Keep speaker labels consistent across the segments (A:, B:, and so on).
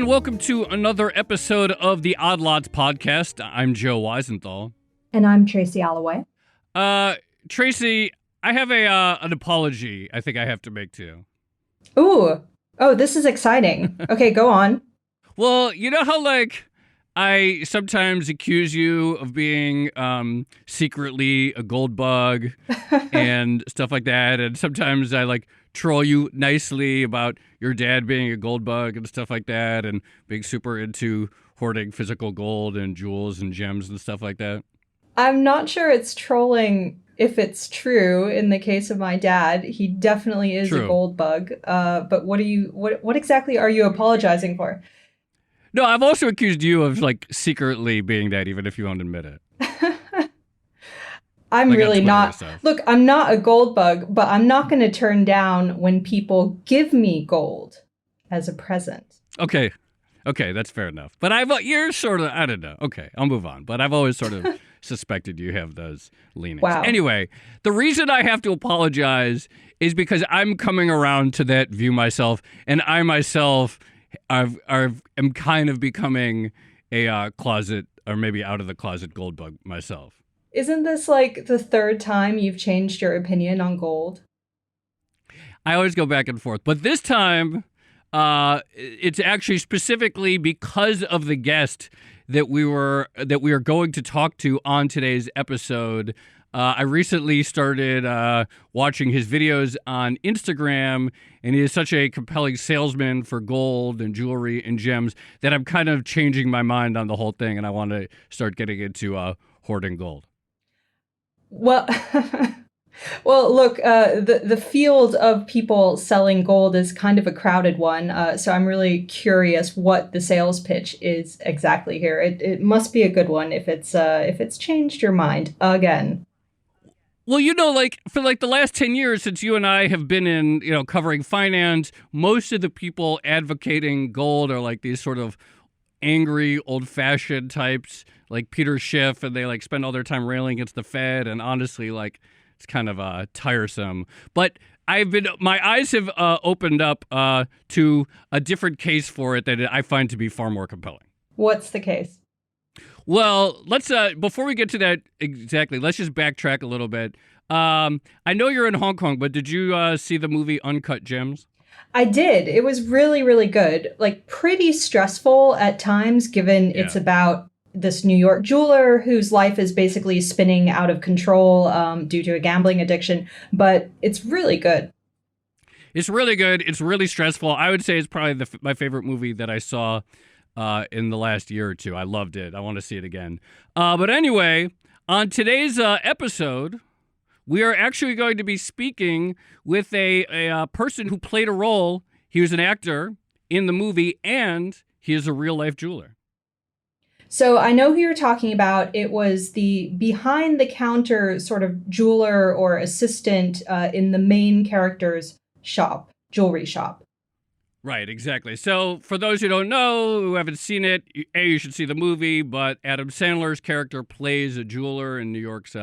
A: and welcome to another episode of the Odd Lots podcast. I'm Joe Weisenthal.
B: And I'm Tracy Alloway.
A: Tracy, I have an apology I think I have to make to you.
B: Ooh. Oh, this is exciting. Okay, go on.
A: Well, you know how, I sometimes accuse you of being secretly a gold bug and stuff like that, and sometimes I, troll you nicely about your dad being a gold bug and stuff like that, and being super into hoarding physical gold and jewels and gems and stuff like that.
B: I'm not sure it's trolling if it's true in the case of my dad. He definitely is
A: True.
B: A gold bug. But what exactly are you apologizing for?
A: No, I've also accused you of secretly being that, even if you won't admit it.
B: I'm really not.
A: Stuff.
B: Look, I'm not a gold bug, but I'm not going to turn down when people give me gold as a present.
A: Okay, that's fair enough. But you're sort of, I don't know. Okay, I'll move on. But I've always sort of suspected you have those leanings.
B: Wow.
A: Anyway, the reason I have to apologize is because I'm coming around to that view myself, and I myself am kind of becoming a closet, or maybe out of the closet gold bug myself.
B: Isn't this the third time you've changed your opinion on gold?
A: I always go back and forth, but this time it's actually specifically because of the guest that we are going to talk to on today's episode. I recently started watching his videos on Instagram, and he is such a compelling salesman for gold and jewelry and gems that I'm kind of changing my mind on the whole thing, and I want to start getting into hoarding gold.
B: Well, look, the field of people selling gold is kind of a crowded one. So I'm really curious what the sales pitch is exactly here. It must be a good one if it's changed your mind again.
A: Well, for the last 10 years since you and I have been in, covering finance, most of the people advocating gold are these sort of angry, old-fashioned types like Peter Schiff, and they spend all their time railing against the Fed, and honestly, it's kind of tiresome. But my eyes have opened up to a different case for it that I find to be far more compelling.
B: What's the case?
A: Well, let's before we get to that exactly, let's just backtrack a little bit. I know you're in Hong Kong, but did you see the movie Uncut Gems?
B: I did. It was really, really good. Pretty stressful at times, given it's about this New York jeweler whose life is basically spinning out of control due to a gambling addiction. But it's really good.
A: It's really good. It's really stressful. I would say it's probably my favorite movie that I saw in the last year or two. I loved it. I want to see it again. But anyway, on today's episode, we are actually going to be speaking with a person who played a role. He was an actor in the movie, and he is a real-life jeweler.
B: So I know who you're talking about. It was the behind-the-counter sort of jeweler or assistant in the main character's shop, jewelry shop.
A: Right, exactly. So for those who don't know, who haven't seen it, you should see the movie, but Adam Sandler's character plays a jeweler in New York's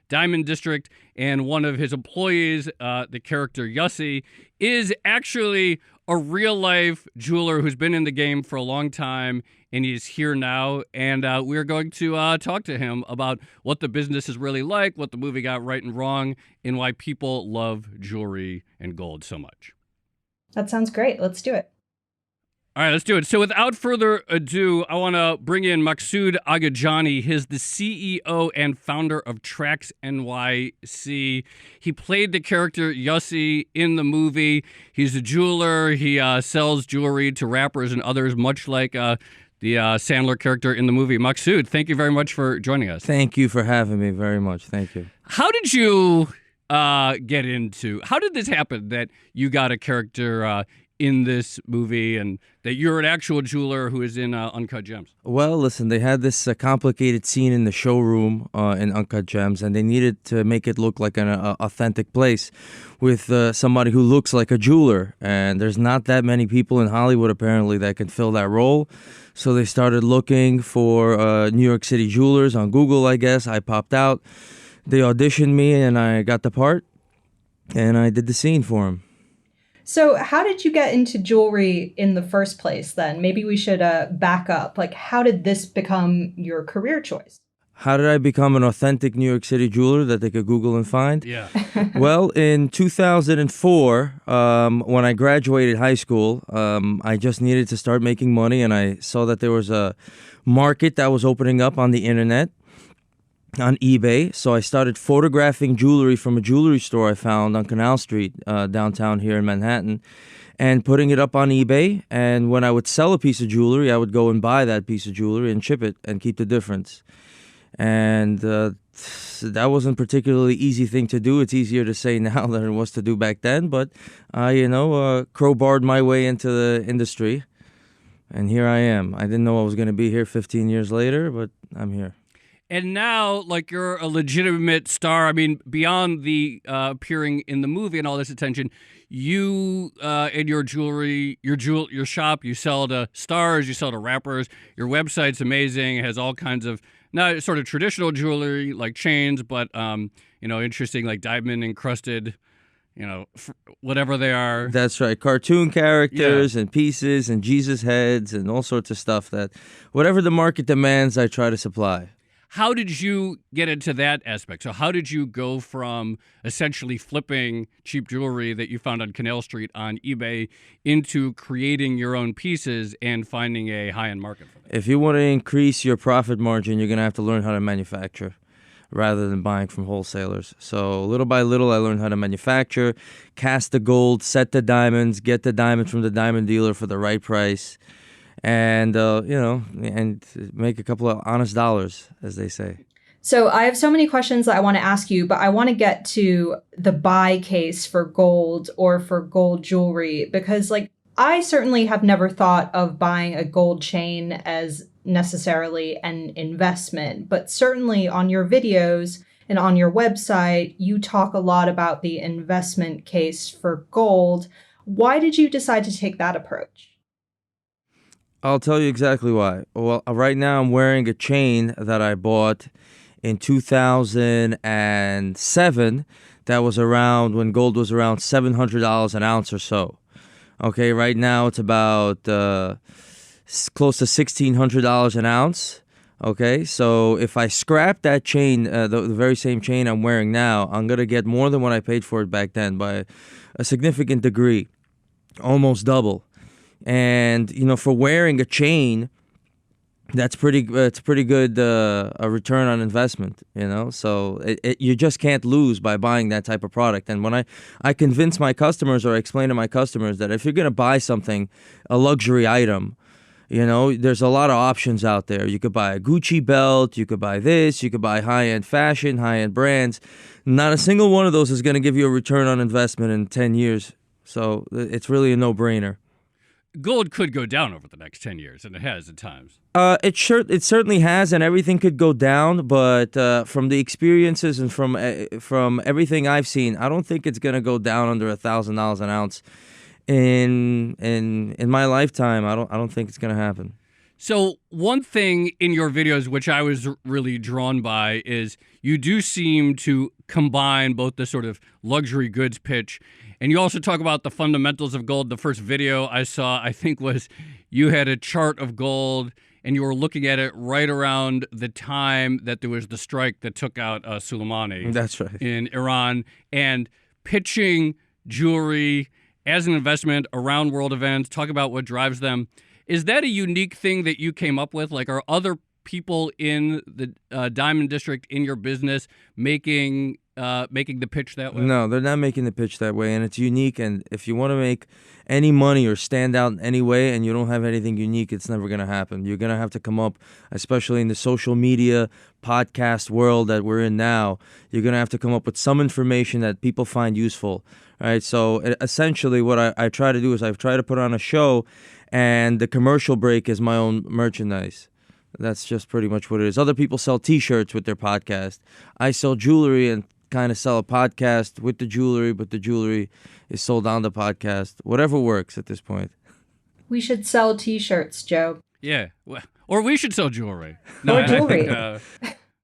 A: Diamond District, and one of his employees, the character Yussi, is actually a real-life jeweler who's been in the game for a long time, and he's here now, and we're going to talk to him about what the business is really like, what the movie got right and wrong, and why people love jewelry and gold so much.
B: That sounds great. Let's do it.
A: All right, let's do it. So without further ado, I want to bring in Maksud Agadjani. He's the CEO and founder of TraxNYC. He played the character Yussi in the movie. He's a jeweler. He sells jewelry to rappers and others, much like the Sandler character in the movie. Maksud, thank you very much for joining us.
C: Thank you for having me very much. Thank you.
A: How did you how did this happen that you got a character in this movie and that you're an actual jeweler who is in Uncut Gems?
C: Well, listen, they had this complicated scene in the showroom in Uncut Gems, and they needed to make it look like an authentic place with somebody who looks like a jeweler. And there's not that many people in Hollywood, apparently, that can fill that role. So they started looking for New York City jewelers on Google, I guess. I popped out. They auditioned me, and I got the part, and I did the scene for him.
B: So how did you get into jewelry in the first place then? Maybe we should back up. Like, how did this become your career choice?
C: How did I become an authentic New York City jeweler that they could Google and find?
A: Yeah.
C: Well, in 2004, when I graduated high school, I just needed to start making money, and I saw that there was a market that was opening up on the internet, on eBay. So I started photographing jewelry from a jewelry store I found on Canal Street, downtown here in Manhattan, and putting it up on eBay. And when I would sell a piece of jewelry, I would go and buy that piece of jewelry and ship it and keep the difference. And that wasn't a particularly easy thing to do. It's easier to say now than it was to do back then. But I, crowbarred my way into the industry. And here I am. I didn't know I was going to be here 15 years later, but I'm here.
A: And now, like, you're a legitimate star. I mean, beyond the appearing in the movie and all this attention, you in your jewelry, your shop, you sell to stars, you sell to rappers. Your website's amazing. It has all kinds of not sort of traditional jewelry like chains, but interesting like diamond encrusted, whatever they are.
C: That's right. Cartoon characters and pieces and Jesus heads and all sorts of stuff that whatever the market demands, I try to supply.
A: How did you get into that aspect? So how did you go from essentially flipping cheap jewelry that you found on Canal Street on eBay into creating your own pieces and finding a high-end market for them?
C: If you want to increase your profit margin, you're going to have to learn how to manufacture rather than buying from wholesalers. So little by little, I learned how to manufacture, cast the gold, set the diamonds, get the diamonds from the diamond dealer for the right price. And, and make a couple of honest dollars, as they say.
B: So I have so many questions that I want to ask you, but I want to get to the buy case for gold or for gold jewelry, because I certainly have never thought of buying a gold chain as necessarily an investment, but certainly on your videos and on your website, you talk a lot about the investment case for gold. Why did you decide to take that approach?
C: I'll tell you exactly why. Well, right now I'm wearing a chain that I bought in 2007 that was around when gold was around $700 an ounce or so. Okay, right now it's about close to $1,600 an ounce. Okay, so if I scrap that chain, the very same chain I'm wearing now, I'm going to get more than what I paid for it back then by a significant degree, almost double. And, for wearing a chain, it's pretty good a return on investment, So you just can't lose by buying that type of product. And when I convince my customers or I explain to my customers that if you're going to buy something, a luxury item, there's a lot of options out there. You could buy a Gucci belt, you could buy this, you could buy high-end fashion, high-end brands. Not a single one of those is going to give you a return on investment in 10 years. So it's really a no-brainer.
A: Gold could go down over the next 10 years, and it has at times.
C: It certainly has, and everything could go down. But from the experiences and from everything I've seen, I don't think it's going to go down under $1,000 an ounce in my lifetime. I don't think it's going to happen.
A: So one thing in your videos, which I was really drawn by, is you do seem to combine both the sort of luxury goods pitch, and you also talk about the fundamentals of gold. The first video I saw, I think, was you had a chart of gold, and you were looking at it right around the time that there was the strike that took out Soleimani.
C: That's right.
A: In Iran, and pitching jewelry as an investment around world events, talk about what drives them. Is that a unique thing that you came up with? Like, are other people in the Diamond District in your business making the pitch that way?
C: No, they're not making the pitch that way, and it's unique. And if you want to make any money or stand out in any way and you don't have anything unique, it's never going to happen. You're going to have to come up, especially in the social media podcast world that we're in now, you're going to have to come up with some information that people find useful. Right? So essentially what I try to do is I try to put on a show, and the commercial break is my own merchandise. That's just pretty much what it is. Other people sell T-shirts with their podcast. I sell jewelry and kind of sell a podcast with the jewelry, but the jewelry is sold on the podcast. Whatever works at this point.
B: We should sell T-shirts, Joe.
A: Yeah. Or we should sell jewelry.
B: Or jewelry.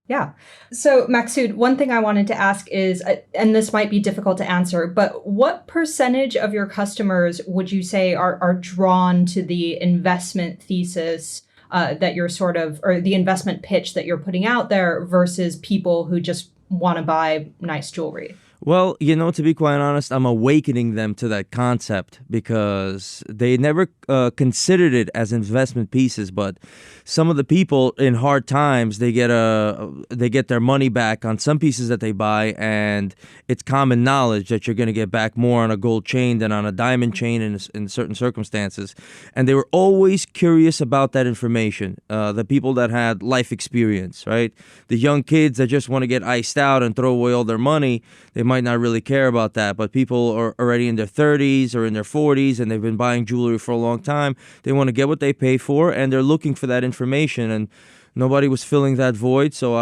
B: Yeah. So, Maksud, one thing I wanted to ask is, and this might be difficult to answer, but what percentage of your customers would you say are drawn to the investment thesis that you're sort of, or the investment pitch that you're putting out there versus people who just want to buy nice jewelry?
C: Well, to be quite honest, I'm awakening them to that concept because they never considered it as investment pieces. But some of the people in hard times, they get their money back on some pieces that they buy, and it's common knowledge that you're going to get back more on a gold chain than on a diamond chain in certain circumstances. And they were always curious about that information. The people that had life experience, right? The young kids that just want to get iced out and throw away all their money, they might not really care about that, but people are already in their 30s or in their 40s and they've been buying jewelry for a long time. They want to get what they pay for, and they're looking for that information, and nobody was filling that void, so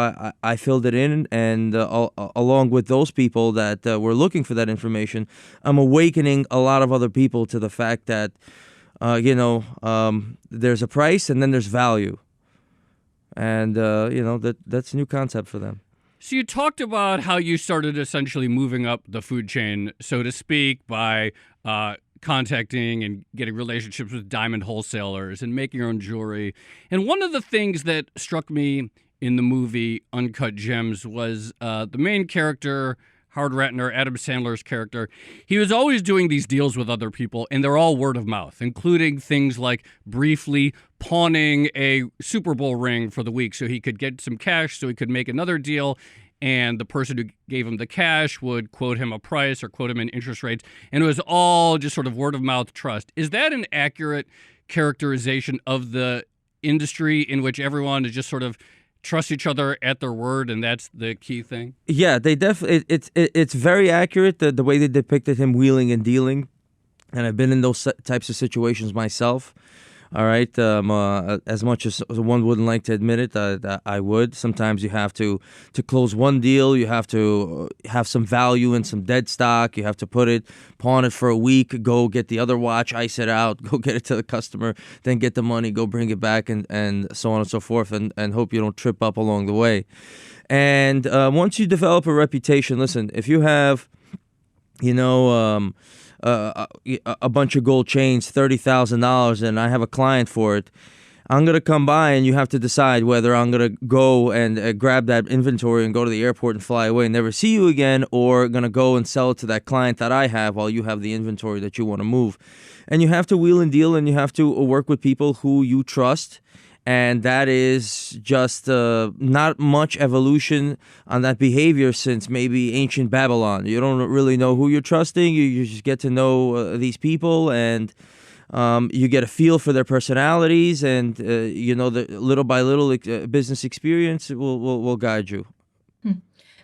C: I filled it in, and along with those people that were looking for that information, I'm awakening a lot of other people to the fact that there's a price and then there's value, and that's a new concept for them.
A: So you talked about how you started essentially moving up the food chain, so to speak, by contacting and getting relationships with diamond wholesalers and making your own jewelry. And one of the things that struck me in the movie Uncut Gems was the main character, Howard Ratner, Adam Sandler's character. He was always doing these deals with other people, and they're all word of mouth, including things like briefly pawning a Super Bowl ring for the week so he could get some cash so he could make another deal. And the person who gave him the cash would quote him a price or quote him in interest rates. And it was all just sort of word of mouth trust. Is that an accurate characterization of the industry in which everyone is just sort of trust each other at their word, and that's the key thing?
C: Yeah, they definitely. It's very accurate, the way they depicted him wheeling and dealing, and I've been in those types of situations myself. All right, as much as one wouldn't like to admit it, I would. Sometimes you have to close one deal, you have to have some value in some dead stock. You have to pawn it for a week, go get the other watch, ice it out, go get it to the customer, then get the money, go bring it back, and so on and so forth, and hope you don't trip up along the way. And once you develop a reputation, listen, if you have, a bunch of gold chains, $30,000, and I have a client for it, I'm going to come by and you have to decide whether I'm going to go and grab that inventory and go to the airport and fly away and never see you again, or going to go and sell it to that client that I have while you have the inventory that you want to move. And you have to wheel and deal, and you have to work with people who you trust. And that is just not much evolution on that behavior since maybe ancient Babylon. You don't really know who you're trusting. You just get to know these people, and you get a feel for their personalities, and the little by little business experience will guide you.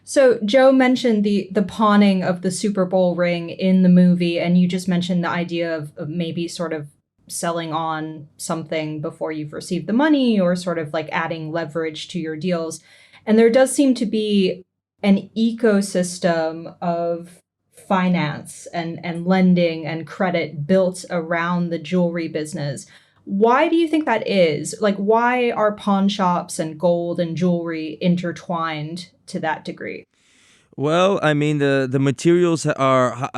B: So Joe mentioned the pawning of the Super Bowl ring in the movie, and you just mentioned the idea of maybe sort of selling on something before you've received the money, or sort of like adding leverage to your deals. And there does seem to be an ecosystem of finance and lending and credit built around the jewelry business. Why do you think that is? Like, why are pawn shops and gold and jewelry intertwined to that degree?
C: Well, I mean, the materials are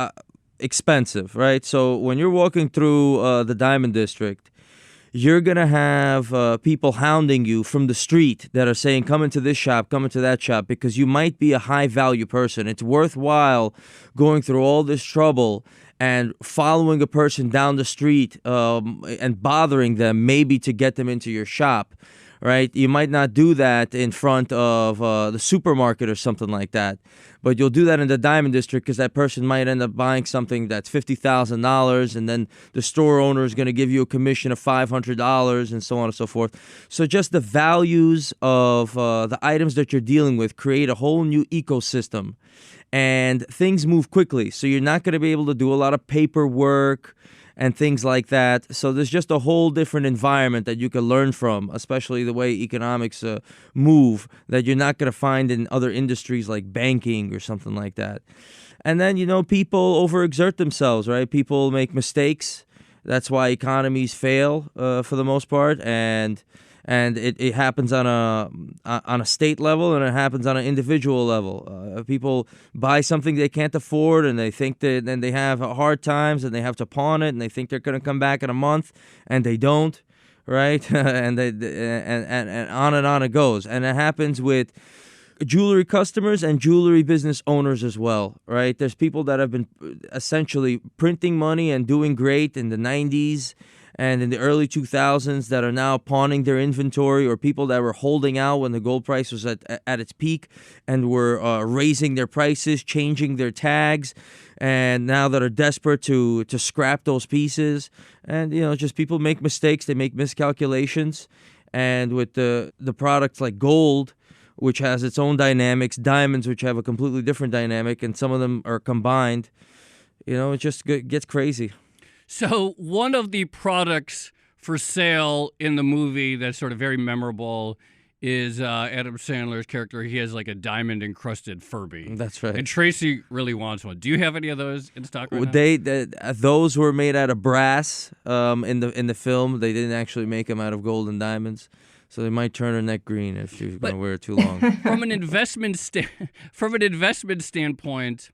C: expensive, right? So when you're walking through the Diamond District, you're going to have people hounding you from the street that are saying, come into this shop, come into that shop, because you might be a high-value person. It's worthwhile going through all this trouble and following a person down the street and bothering them, maybe to get them into your shop, right? You might not do that in front of the supermarket or something like that, but you'll do that in the Diamond District because that person might end up buying something that's $50,000, and then the store owner is going to give you a commission of $500 and so on and so forth. So just the values of the items that you're dealing with create a whole new ecosystem, and things move quickly. So you're not going to be able to do a lot of paperwork and things like that. So there's just a whole different environment that you can learn from, especially the way economics move, that you're not going to find in other industries like banking or something like that. And then, people overexert themselves, right? People make mistakes. That's why economies fail for the most part. And And it happens on a state level, and it happens on an individual level. People buy something they can't afford, and they think that then they have hard times, and they have to pawn it, and they think they're going to come back in a month, and they don't, right? and on it goes. And it happens with jewelry customers and jewelry business owners as well, right? There's people that have been essentially printing money and doing great in the 90s and in the early 2000s that are now pawning their inventory, or people that were holding out when the gold price was at its peak and were raising their prices, changing their tags, and now that are desperate to scrap those pieces. And, just people make mistakes, they make miscalculations. And with the products like gold, which has its own dynamics, diamonds, which have a completely different dynamic, and some of them are combined, it just gets crazy.
A: So one of the products for sale in the movie that's sort of very memorable is Adam Sandler's character. He has like a diamond-encrusted Furby.
C: That's right.
A: And Tracy really wants one. Do you have any of those in stock right now?
C: Those were made out of brass in the film. They didn't actually make them out of gold and diamonds. So they might turn her neck green if she's going to wear it too long.
A: From an investment standpoint,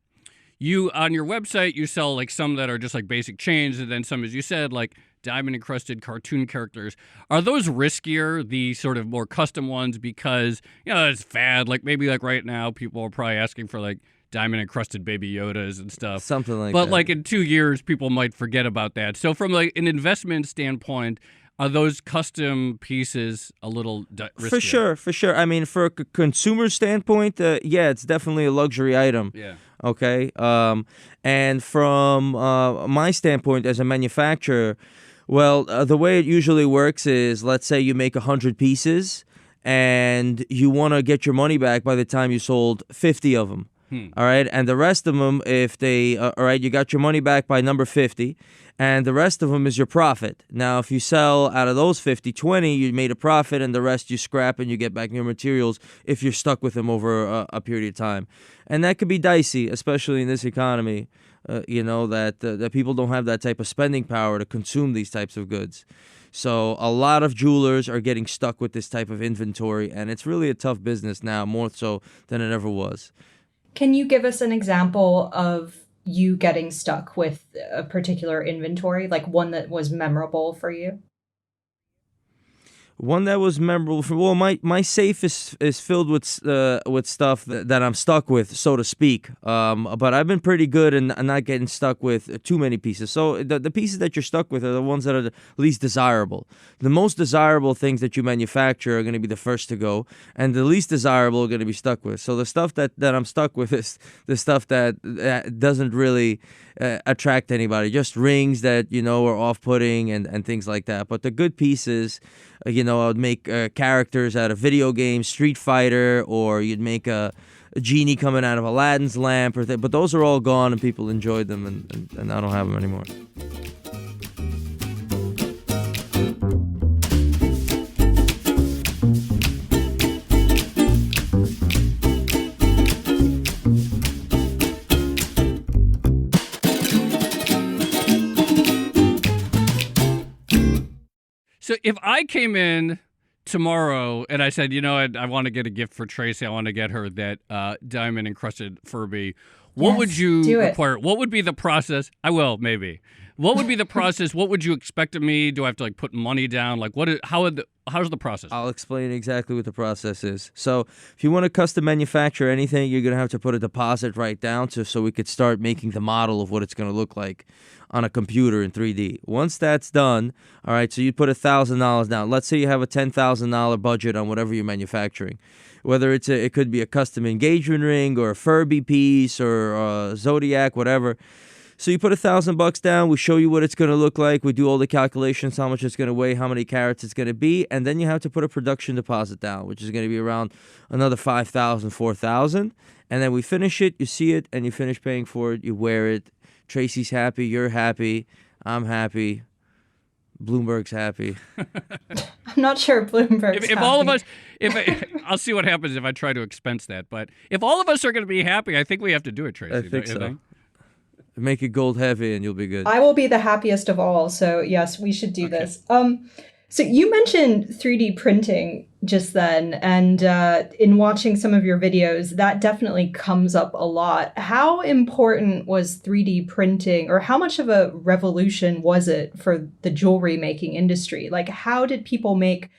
A: you on your website you sell like some that are just like basic chains, and then some, as you said, like diamond encrusted cartoon characters. Are those riskier, the sort of more custom ones, because it's fad? Like maybe like right now people are probably asking for like diamond encrusted baby Yodas and stuff.
C: Something like that.
A: But like in 2 years people might forget about that. So from like an investment standpoint, are those custom pieces a little riskier?
C: For sure. I mean, for a consumer standpoint, yeah, it's definitely a luxury item.
A: Yeah.
C: Okay. And from my standpoint as a manufacturer, well, the way it usually works is, let's say you make 100 pieces and you want to get your money back by the time you sold 50 of them. All right. And the rest of them, if they, all right, you got your money back by number 50, and the rest of them is your profit. Now, if you sell out of those 50, 20, you made a profit, and the rest you scrap and you get back your materials if you're stuck with them over a period of time. And that could be dicey, especially in this economy, that people don't have that type of spending power to consume these types of goods. So a lot of jewelers are getting stuck with this type of inventory, and it's really a tough business now, more so than it ever was.
B: Can you give us an example of you getting stuck with a particular inventory, like one that was memorable for you?
C: One that was memorable for, well, my safe is filled with stuff that I'm stuck with, so to speak. But I've been pretty good in not getting stuck with too many pieces. So the pieces that you're stuck with are the ones that are the least desirable. The most desirable things that you manufacture are going to be the first to go, and the least desirable are going to be stuck with. So the stuff that I'm stuck with is the stuff that doesn't really attract anybody. Just rings that are off-putting and things like that. But the good pieces, I would make characters out of video games, Street Fighter, or you'd make a genie coming out of Aladdin's lamp, but those are all gone and people enjoyed them, and I don't have them anymore.
A: So if I came in tomorrow and I said, I want to get a gift for Tracy, I want to get her that diamond encrusted Furby, what would you require? What would be the process? I will, maybe. What would be the process? What would you expect of me? Do I have to put money down? How's the process?
C: I'll explain exactly what the process is. So if you want to custom manufacture anything, you're going to have to put a deposit right down so we could start making the model of what it's going to look like on a computer in 3D. Once that's done, all right, so you put $1,000 down. Let's say you have a $10,000 budget on whatever you're manufacturing. Whether it could be a custom engagement ring or a Furby piece or a Zodiac, whatever. So you put $1,000 down, we show you what it's going to look like, we do all the calculations, how much it's going to weigh, how many carats it's going to be, and then you have to put a production deposit down, which is going to be around another $5,000, $4,000, and then we finish it, you see it, and you finish paying for it, you wear it, Tracy's happy, you're happy, I'm happy, Bloomberg's happy.
B: I'm not sure Bloomberg's
A: if all of us, I'll see what happens if I try to expense that, but if all of us are going to be happy, I think we have to do it, Tracy.
C: I think so. Make it gold heavy and you'll be good.
B: I will be the happiest of all. So yes, we should do this. So you mentioned 3D printing just then, and in watching some of your videos, that definitely comes up a lot. How important was 3D printing, or how much of a revolution was it for the jewelry making industry? Like, how did people make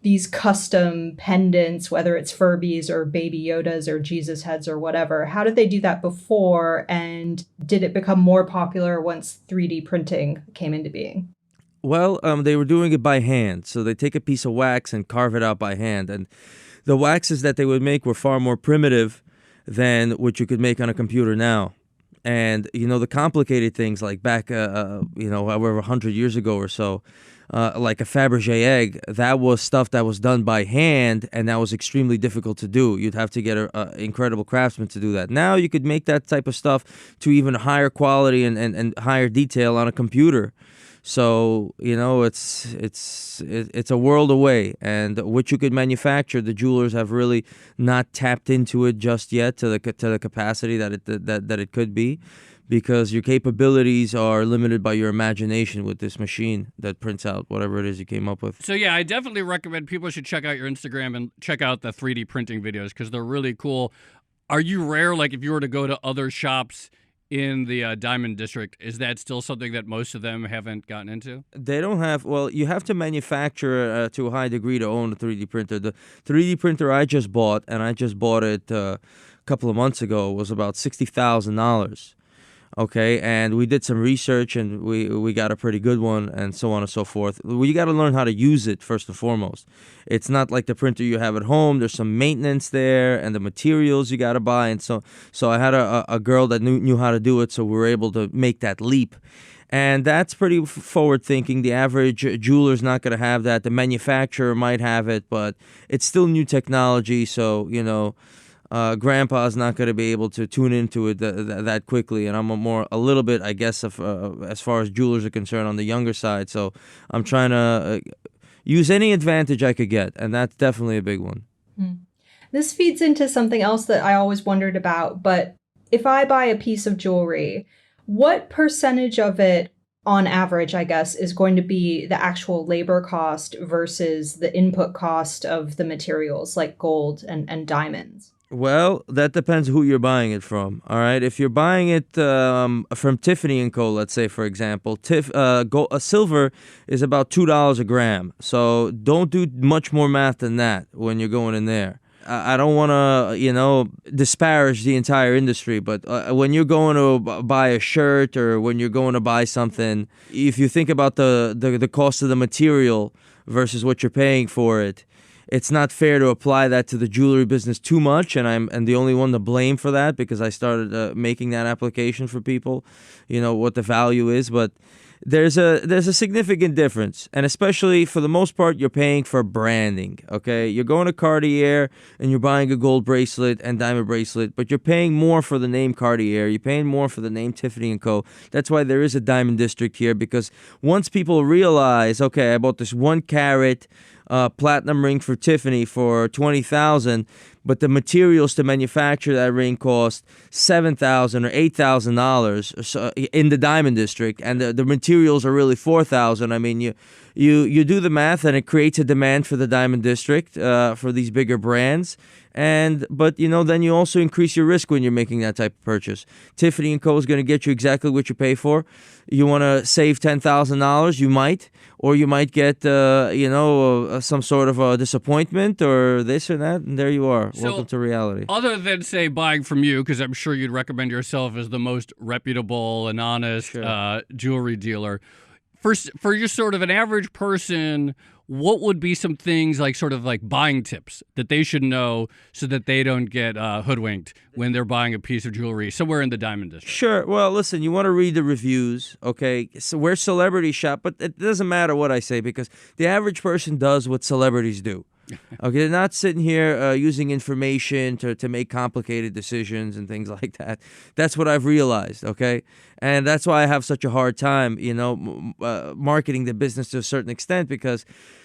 B: these custom pendants, whether it's Furbies or Baby Yodas or Jesus heads or whatever? How did they do that before, and did it become more popular once 3D printing came into being?
C: Well, they were doing it by hand. So they take a piece of wax and carve it out by hand. And the waxes that they would make were far more primitive than what you could make on a computer now. And, the complicated things like back, however, 100 years ago or so, like a Fabergé egg, that was stuff that was done by hand, and that was extremely difficult to do. You'd have to get an incredible craftsman to do that. Now you could make that type of stuff to even higher quality and higher detail on a computer. So, it's a world away, and what you could manufacture, the jewelers have really not tapped into it just yet to the capacity that it could be, because your capabilities are limited by your imagination with this machine that prints out whatever it is you came up with.
A: So yeah, I definitely recommend people should check out your Instagram and check out the 3D printing videos because they're really cool. Are you rare, like if you were to go to other shops in the Diamond District, is that still something that most of them haven't gotten into?
C: They don't have, well, you have to manufacture to a high degree to own a 3D printer. The 3D printer I just bought, and I just bought it a couple of months ago, was about $60,000. Okay, and we did some research, and we got a pretty good one, and so on and so forth. You got to learn how to use it first and foremost. It's not like the printer you have at home. There's some maintenance there, and the materials you got to buy, and so I had a girl that knew how to do it, so we were able to make that leap. And that's pretty forward thinking. The average jeweler's not going to have that. The manufacturer might have it, but it's still new technology, so Grandpa's not going to be able to tune into it that quickly, and I'm a little bit, I guess, of as far as jewelers are concerned, on the younger side. So I'm trying to use any advantage I could get, and that's definitely a big one.
B: This feeds into something else that I always wondered about. But if I buy a piece of jewelry, what percentage of it, on average, I guess, is going to be the actual labor cost versus the input cost of the materials like gold and diamonds?
C: Well, that depends who you're buying it from. All right, if you're buying it from Tiffany & Co., let's say, for example, silver is about $2 a gram. So don't do much more math than that when you're going in there. I don't want to, disparage the entire industry, but when you're going to buy a shirt or when you're going to buy something, if you think about the cost of the material versus what you're paying for it, it's not fair to apply that to the jewelry business too much, and I'm the only one to blame for that because I started making that application for people, what the value is. But there's a significant difference, and especially for the most part, you're paying for branding. Okay, you're going to Cartier and you're buying a gold bracelet and diamond bracelet, but you're paying more for the name Cartier. You're paying more for the name Tiffany & Co. That's why there is a Diamond District here, because once people realize, okay, I bought this 1 carat platinum ring for Tiffany for $20,000, but the materials to manufacture that ring cost $7,000 or $8,000 in the Diamond District, and the materials are really $4,000. I mean, you do the math, and it creates a demand for the Diamond District for these bigger brands. But then you also increase your risk when you're making that type of purchase. Tiffany & Co. is going to get you exactly what you pay for. You want to save $10,000, you might, or you might get some sort of a disappointment or this or that, and there you are.
A: So,
C: welcome to reality.
A: Other than, say, buying from you, because I'm sure you'd recommend yourself as the most reputable and honest jewelry dealer, for your sort of an average person, what would be some things like sort of like buying tips that they should know so that they don't get hoodwinked when they're buying a piece of jewelry somewhere in the Diamond District? Sure.
C: Well, listen, you want to read the reviews, okay? So we're celebrity shop, but it doesn't matter what I say because the average person does what celebrities do. Okay, they're not sitting here using information to make complicated decisions and things like that. That's what I've realized, okay? And that's why I have such a hard time, marketing the business to a certain extent, because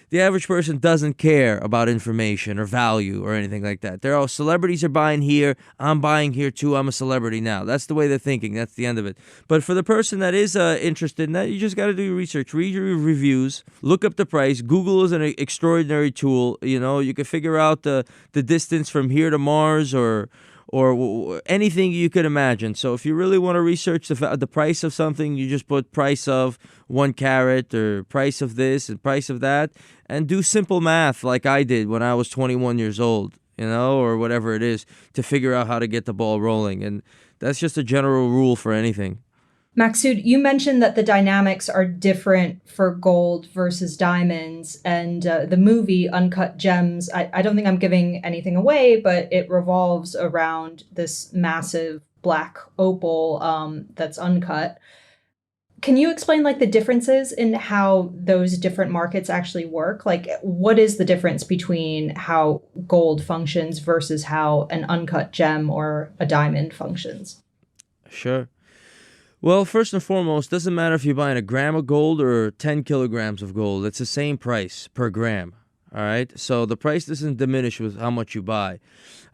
C: the average person doesn't care about information or value or anything like that. They're all, celebrities are buying here, I'm buying here too, I'm a celebrity now. That's the way they're thinking. That's the end of it. But for the person that is interested in that, you just got to do your research, read your reviews, look up the price. Google is an extraordinary tool. You know, you can figure out the distance from here to Mars or anything you could imagine. So if you really want to research the price of something, you just put price of 1 carat or price of this and price of that, and do simple math like I did when I was 21 years old, you know, or whatever it is, to figure out how to get the ball rolling. And that's just a general rule for anything.
B: Maksud, you mentioned that the dynamics are different for gold versus diamonds, and the movie Uncut Gems, I don't think I'm giving anything away, but it revolves around this massive black opal that's uncut. Can you explain like the differences in how those different markets actually work? Like, what is the difference between how gold functions versus how an uncut gem or a diamond functions?
C: Sure. Well, first and foremost, doesn't matter if you're buying a gram of gold or 10 kilograms of gold. It's the same price per gram. All right. So the price doesn't diminish with how much you buy.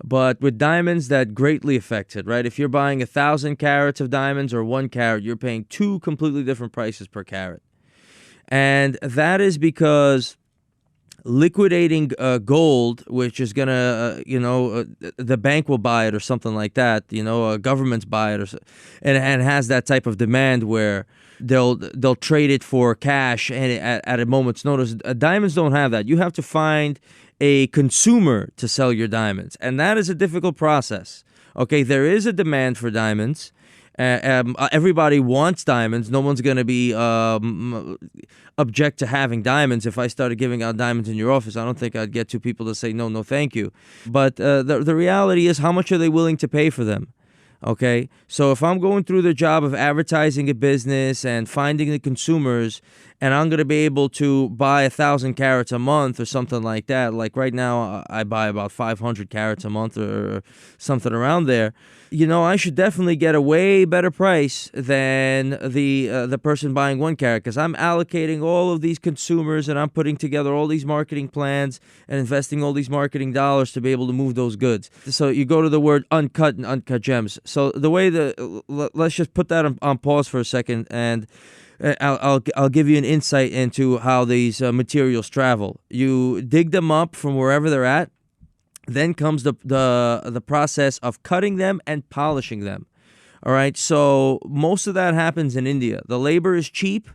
C: But with diamonds, that greatly affects it, right? If you're buying 1,000 carats of diamonds or 1 carat, you're paying 2 completely different prices per carat. And that is because liquidating gold, which is gonna, the bank will buy it or something like that. Governments buy it, and has that type of demand where they'll trade it for cash and at a moment's notice. Diamonds don't have that. You have to find a consumer to sell your diamonds, and that is a difficult process. Okay, there is a demand for diamonds. Everybody wants diamonds. No one's going to be object to having diamonds. If I started giving out diamonds in your office, I don't think I'd get 2 people to say no, thank you. But the reality is, how much are they willing to pay for them? Okay, so if I'm going through the job of advertising a business and finding the consumers, and I'm going to be able to buy 1,000 carats a month or something like that, like right now I buy about 500 carats a month or something around there, I should definitely get a way better price than the person buying 1 carat, because I'm allocating all of these consumers and I'm putting together all these marketing plans and investing all these marketing dollars to be able to move those goods. So you go to the word uncut and uncut gems. So the way let's just put that on pause for a second, and I'll give you an insight into how these materials travel. You dig them up from wherever they're at. Then comes the process of cutting them and polishing them. All right. So most of that happens in India. The labor is cheap,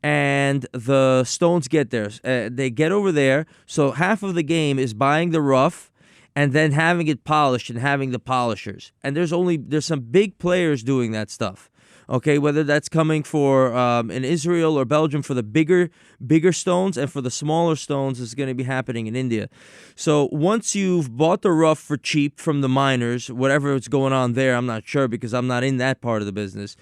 C: and the stones get there. They get over there. So half of the game is buying the rough and then having it polished and having the polishers. And there's some big players doing that stuff. Okay, whether that's coming for in Israel or Belgium for the bigger stones, and for the smaller stones, it's going to be happening in India. So once you've bought the rough for cheap from the miners, whatever is going on there, I'm not sure because I'm not in that part of the business.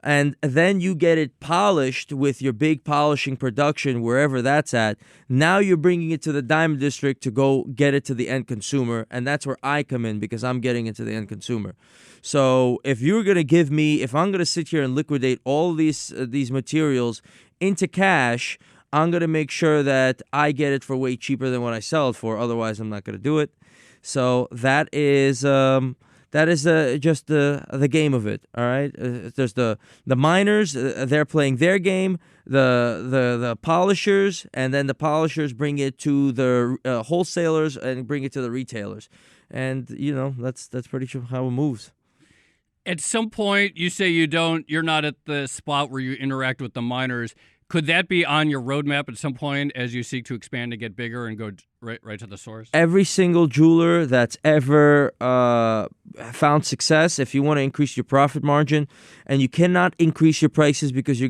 C: And then you get it polished with your big polishing production, wherever that's at. Now you're bringing it to the diamond district to go get it to the end consumer. And that's where I come in, because I'm getting it to the end consumer. So if I'm going to sit here and liquidate all these materials into cash, I'm going to make sure that I get it for way cheaper than what I sell it for. Otherwise, I'm not going to do it. So that is just the game of it. All right. There's the miners. They're playing their game. The polishers, and then the polishers bring it to the wholesalers and bring it to the retailers. And that's pretty much how it moves.
A: At some point, you say you're not at the spot where you interact with the miners. Could that be on your roadmap at some point as you seek to expand and get bigger and go right to the source?
C: Every single jeweler that's ever found success, if you want to increase your profit margin, and you cannot increase your prices because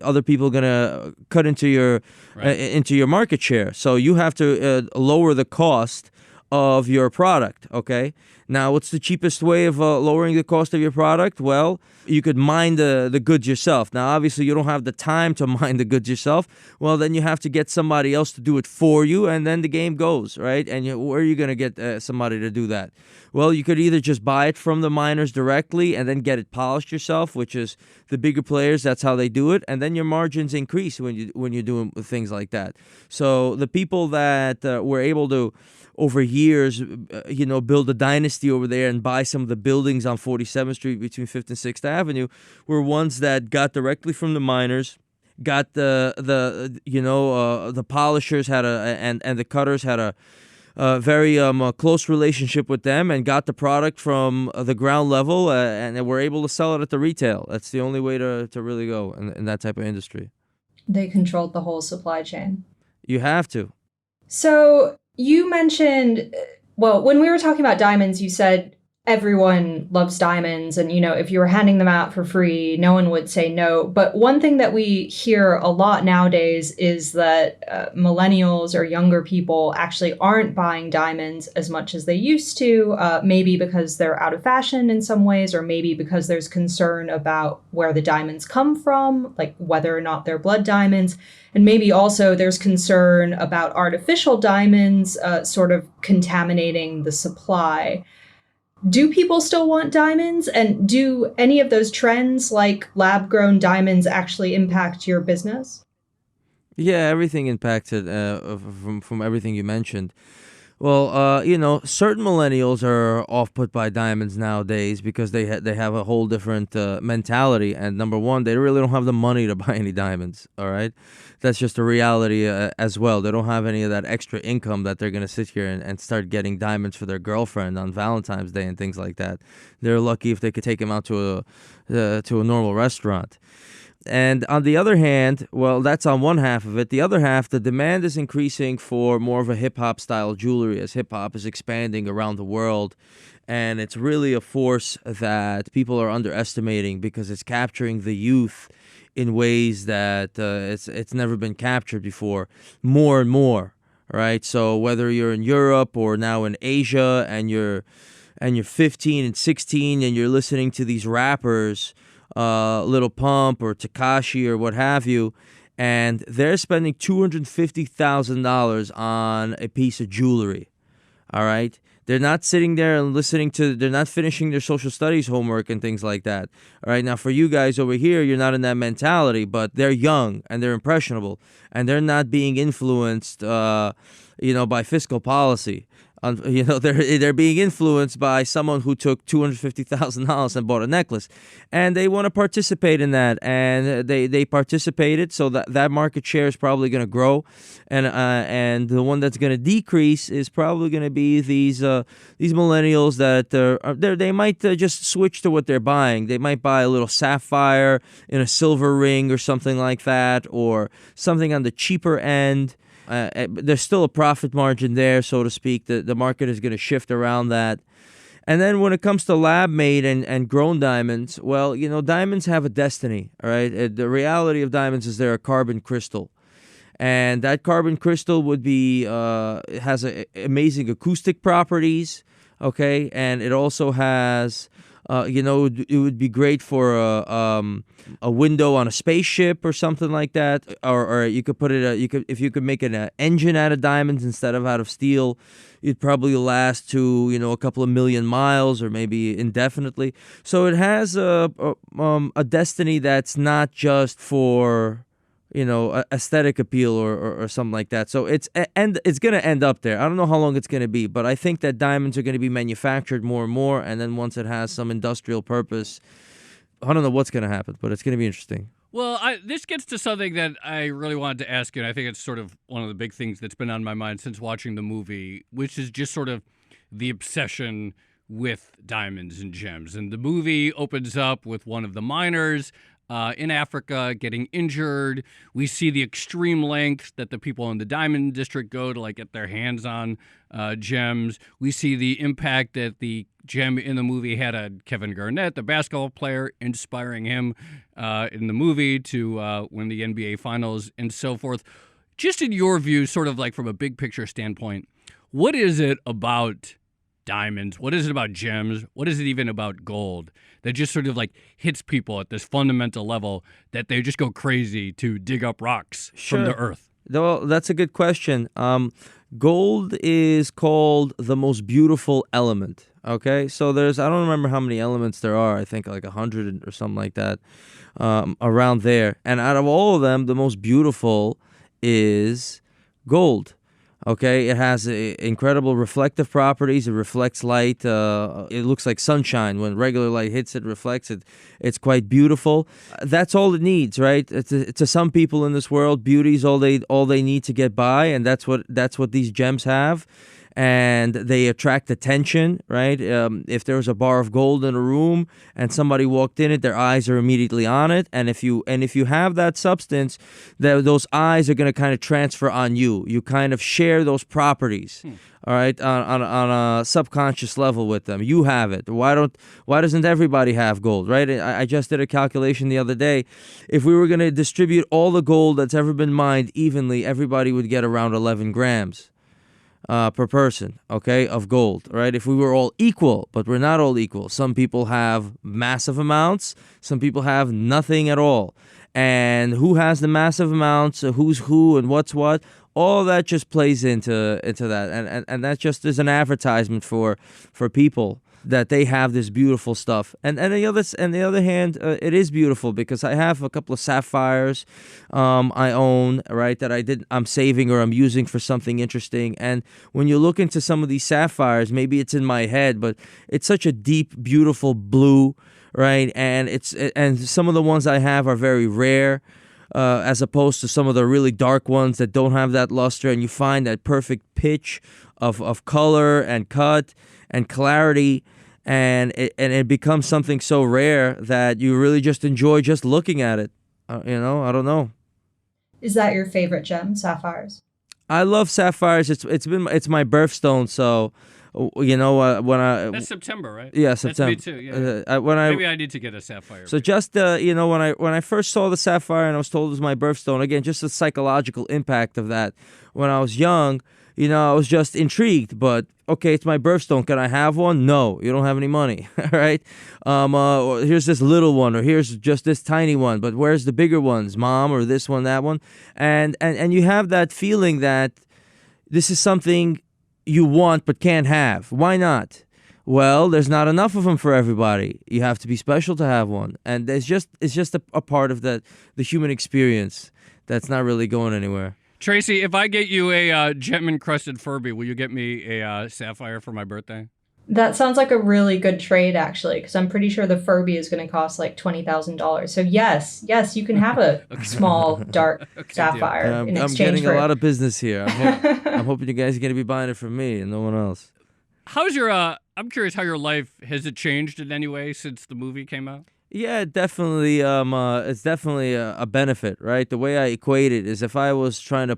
C: other people are gonna cut into your market share. So you have to lower the cost of your product, okay? Now, what's the cheapest way of lowering the cost of your product? Well, you could mine the goods yourself. Now, obviously, you don't have the time to mine the goods yourself. Well, then you have to get somebody else to do it for you, and then the game goes, right? And where are you going to get somebody to do that? Well, you could either just buy it from the miners directly and then get it polished yourself, which is the bigger players, that's how they do it, and then your margins increase when you're doing things like that. So the people that were able to, over years, build a dynasty over there and buy some of the buildings on 47th Street between 5th and 6th Avenue were ones that got directly from the miners, got the polishers had and the cutters had a very close relationship with them and got the product from the ground level and were able to sell it at the retail. That's the only way to really go in that type of industry.
B: They controlled the whole supply chain.
C: You have to.
B: So you mentioned, well, when we were talking about diamonds, you said everyone loves diamonds. And, if you were handing them out for free, no one would say no. But one thing that we hear a lot nowadays is that millennials or younger people actually aren't buying diamonds as much as they used to, maybe because they're out of fashion in some ways, or maybe because there's concern about where the diamonds come from, like whether or not they're blood diamonds. And maybe also there's concern about artificial diamonds sort of contaminating the supply. Do people still want diamonds? And do any of those trends, like lab-grown diamonds, actually impact your business?
C: Yeah, everything impacted from everything you mentioned. Well, certain millennials are off-put by diamonds nowadays because they have a whole different mentality. And number one, they really don't have the money to buy any diamonds, all right? That's just a reality as well. They don't have any of that extra income that they're going to sit here and start getting diamonds for their girlfriend on Valentine's Day and things like that. They're lucky if they could take them out to a normal restaurant. And on the other hand, well, that's on one half of it. The other half, the demand is increasing for more of a hip-hop style jewelry as hip-hop is expanding around the world. And it's really a force that people are underestimating because it's capturing the youth in ways that it's never been captured before, more and more, right? So whether you're in Europe or now in Asia and you're 15 and 16 and you're listening to these rappers, Little Pump or Tekashi or what have you, and they're spending $250,000 on a piece of jewelry, all right? They're not sitting there and they're not finishing their social studies homework and things like that, all right? Now, for you guys over here, you're not in that mentality, but they're young and they're impressionable, and they're not being influenced, by fiscal policy. They're being influenced by someone who took $250,000 and bought a necklace, and they want to participate in that, and they participated, so that market share is probably going to grow, and the one that's going to decrease is probably going to be these millennials that they might just switch to what they're buying. They might buy a little sapphire in a silver ring or something like that, or something on the cheaper end. There's still a profit margin there, so to speak. The market is going to shift around that. And then when it comes to lab-made and grown diamonds, well, diamonds have a destiny, all right? The reality of diamonds is they're a carbon crystal. And that carbon crystal would be has amazing acoustic properties, okay? And it also has... it would be great for a window on a spaceship or something like that, or you could put it. If you could make an engine out of diamonds instead of out of steel, it'd probably last to a couple of million miles or maybe indefinitely. So it has a destiny that's not just for aesthetic appeal or something like that. So it's going to end up there. I don't know how long it's going to be, but I think that diamonds are going to be manufactured more and more, and then once it has some industrial purpose, I don't know what's going to happen, but it's going to be interesting.
A: Well, this gets to something that I really wanted to ask you, and I think it's sort of one of the big things that's been on my mind since watching the movie, which is just sort of the obsession with diamonds and gems. And the movie opens up with one of the miners in Africa getting injured. We see the extreme lengths that the people in the diamond district go to get their hands on gems. We see the impact that the gem in the movie had on Kevin Garnett, the basketball player, inspiring him in the movie to win the NBA Finals and so forth. Just in your view, sort of from a big picture standpoint, What is it about diamonds? What is it about gems? What is it even about gold that just sort of like hits people at this fundamental level that they just go crazy to dig up rocks from the earth?
C: Well, that's a good question. Gold is called the most beautiful element. Okay, so I don't remember how many elements there are. I think like 100 or something like that, around there. And out of all of them, the most beautiful is gold. Okay, it has incredible reflective properties. It reflects light. It looks like sunshine. When regular light hits it, reflects it. It's quite beautiful. That's all it needs, right? To some people in this world, beauty is all they need to get by, and that's what these gems have. And they attract attention, right? If there was a bar of gold in a room and somebody walked in it, their eyes are immediately on it. And if you have that substance, those eyes are going to kind of transfer on you. You kind of share those properties, all right, on a subconscious level with them. You have it. Why doesn't everybody have gold, right? I just did a calculation the other day. If we were going to distribute all the gold that's ever been mined evenly, everybody would get around 11 grams. Per person, okay, of gold, right? If we were all equal, but we're not all equal. Some people have massive amounts, some people have nothing at all. And who has the massive amounts, who's who and what's what, all that just plays into that. And that just is an advertisement for people that they have this beautiful stuff. And the other hand, it is beautiful because I have a couple of sapphires I own, right, that I'm saving or I'm using for something interesting. And when you look into some of these sapphires, maybe it's in my head, but it's such a deep, beautiful blue, right? And some of the ones I have are very rare. As opposed to some of the really dark ones that don't have that luster, and you find that perfect pitch of color and cut and clarity, and it becomes something so rare that you really just enjoy just looking at it. I don't know.
B: Is that your favorite gem, sapphires?
C: I love sapphires. It's my birthstone, so when
A: That's September, right?
C: Yeah, September.
A: That's me too. Yeah. Maybe I need to get a sapphire.
C: So just when I first saw the sapphire and I was told it was my birthstone, again, just the psychological impact of that. When I was young, I was just intrigued. But okay, it's my birthstone. Can I have one? No, you don't have any money, right? Here's this little one, or here's just this tiny one. But where's the bigger ones, Mom, or this one, that one? And you have that feeling that this is something you want but can't have. Why not? Well, there's not enough of them for everybody. You have to be special to have one, and it's just a part of the human experience that's not really going anywhere.
A: Tracy, if I get you a gem-encrusted Furby, will you get me a sapphire for my birthday?
B: That sounds like a really good trade, actually, because I'm pretty sure the Furby is going to cost like $20,000. So yes, you can have a small, dark sapphire in exchange
C: I'm getting
B: for
C: a lot of business here. I'm hoping you guys are going to be buying it from me and no one else.
A: How's your? I'm curious how your life has it changed in any way since the movie came out?
C: Yeah, definitely. It's definitely a benefit, right? The way I equate it is if I was trying to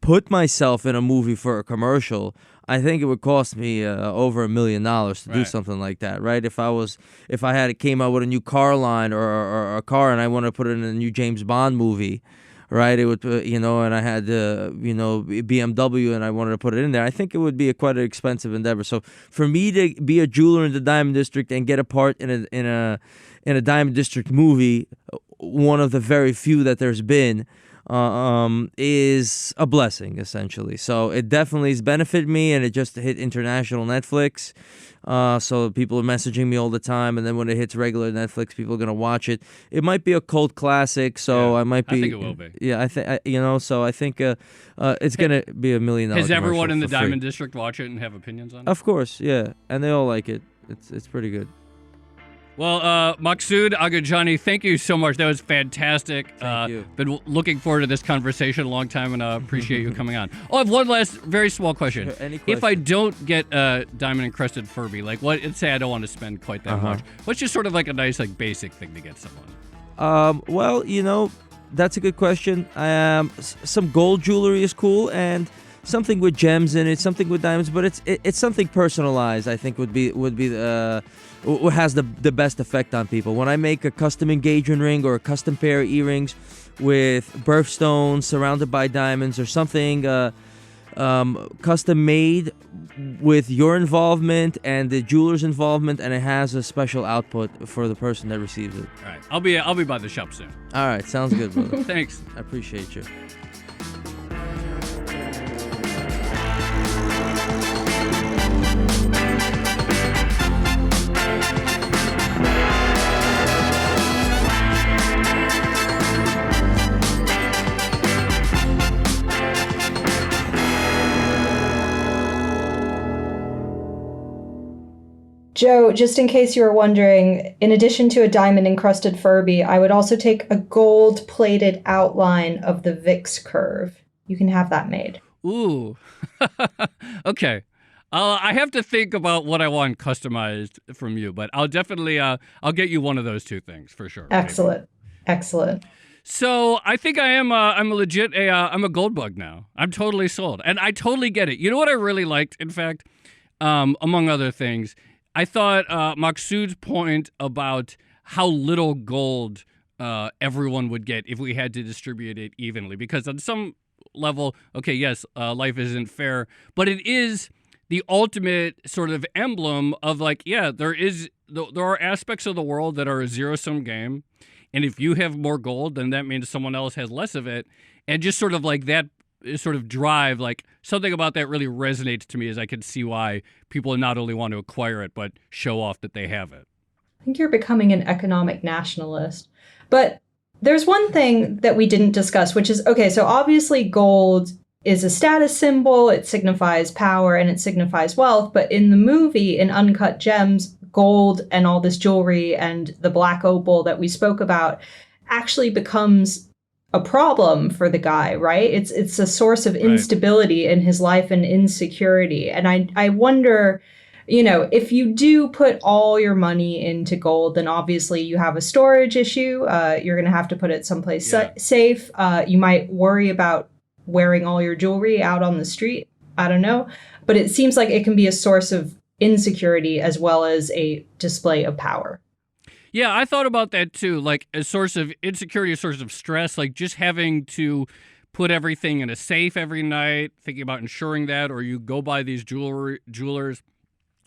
C: put myself in a movie for a commercial, I think it would cost me over $1 million to do something like that, right? If I came out with a new car line or a car and I want to put it in a new James Bond movie, right? It would, and I had, BMW and I wanted to put it in there. I think it would be quite an expensive endeavor. So for me to be a jeweler in the Diamond District and get a part in a Diamond District movie, one of the very few that there's been, is a blessing, essentially. So it definitely has benefited me, and it just hit international Netflix. So people are messaging me all the time, and then when it hits regular Netflix, people are gonna watch it. It might be a cult classic, so I might be.
A: I think it will be.
C: Yeah, so I think it's gonna be $1 million.
A: Has everyone in the Diamond District watch it and have opinions on it?
C: Of course, yeah, and they all like it. It's pretty good.
A: Well, Maksud Agadjani, thank you so much. That was fantastic.
C: Thank you.
A: Been looking forward to this conversation a long time, and appreciate you coming on. Oh, I have one last very small question.
C: Sure, any
A: If I
C: question.
A: don't get a diamond-encrusted Furby, like let's say I don't want to spend quite that much. What's just sort of like a nice, like, basic thing to get someone?
C: Well, that's a good question. Some gold jewelry is cool, and something with gems in it, something with diamonds, but it's something personalized. I think would be what has the best effect on people. When I make a custom engagement ring or a custom pair of earrings with birthstones surrounded by diamonds or something, custom made with your involvement and the jeweler's involvement, and it has a special output for the person that receives it.
A: All right. I'll be by the shop soon.
C: All right, sounds good, brother.
A: Thanks.
C: I appreciate you.
B: Joe, just in case you were wondering, in addition to a diamond-encrusted Furby, I would also take a gold-plated outline of the VIX curve. You can have that made.
A: Ooh. Okay. I have to think about what I want customized from you, but I'll definitely I'll get you one of those two things for sure.
B: Excellent.
A: Maybe.
B: Excellent.
A: So I think I'm a legit I'm a gold bug now. I'm totally sold, and I totally get it. You know what I really liked, in fact, among other things, I thought Maksud's point about how little gold everyone would get if we had to distribute it evenly. Because on some level, okay, yes, life isn't fair, but it is the ultimate sort of emblem of like, yeah, there are aspects of the world that are a zero-sum game. And if you have more gold, then that means someone else has less of it. And just sort of like that sort of drive, like something about that really resonates to me, as I can see why people not only want to acquire it, but show off that they have it.
B: I think you're becoming an economic nationalist. But there's one thing that we didn't discuss, which is, okay, so obviously gold is a status symbol, it signifies power and it signifies wealth, but in the movie, in Uncut Gems, gold and all this jewelry and the black opal that we spoke about actually becomes a problem for the guy, right? It's a source of instability in his life and insecurity. And I wonder, you know, if you do put all your money into gold, then obviously you have a storage issue. You're going to have to put it someplace safe. You might worry about wearing all your jewelry out on the street. I don't know. But it seems like it can be a source of insecurity as well as a display of power.
A: Yeah, I thought about that too, like a source of insecurity, a source of stress, like just having to put everything in a safe every night, thinking about ensuring that, or you go by these jewelers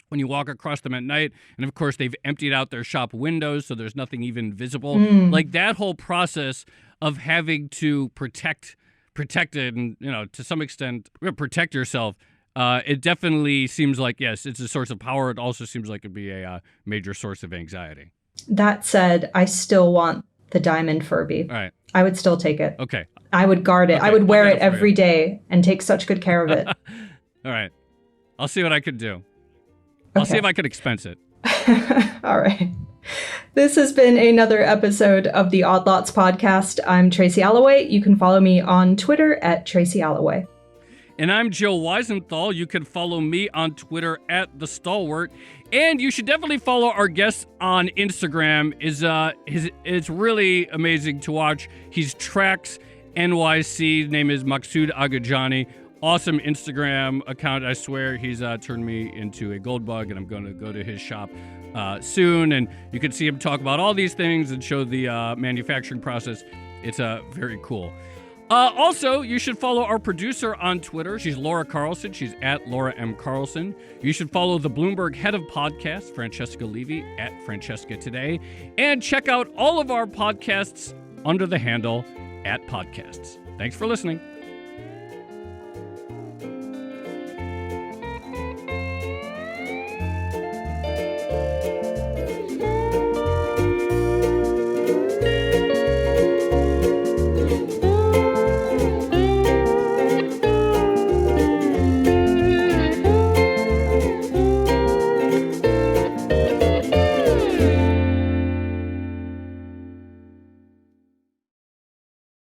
A: when you walk across them at night, and of course they've emptied out their shop windows, so there's nothing even visible. Like that whole process of having to protect it and, you know, to some extent protect yourself, it definitely seems like, yes, it's a source of power. It also seems like it'd be a major source of anxiety.
B: That said, I still want the diamond Furby.
A: All right.
B: I would still take it.
A: Okay.
B: I would guard it.
A: Okay,
B: I would wear it every
A: you.
B: day and take such good care of it.
A: All right. I'll see what I could do. I'll see if I could expense it.
B: All right. This has been another episode of the Odd Lots podcast. I'm Tracy Alloway. You can follow me on Twitter at Tracy Alloway.
A: And I'm Joe Weisenthal. You can follow me on Twitter at The Stalwart. And you should definitely follow our guest on Instagram. It's really amazing to watch. He's TraxNYC. His name is Maksud Agadjani. Awesome Instagram account. I swear he's turned me into a gold bug, and I'm going to go to his shop soon. And you can see him talk about all these things and show the manufacturing process. It's very cool. Also, you should follow our producer on Twitter. She's Laura Carlson. She's at Laura M. Carlson. You should follow the Bloomberg head of podcasts, Francesca Levy, at Francesca Today. And check out all of our podcasts under the handle @podcasts. Thanks for listening.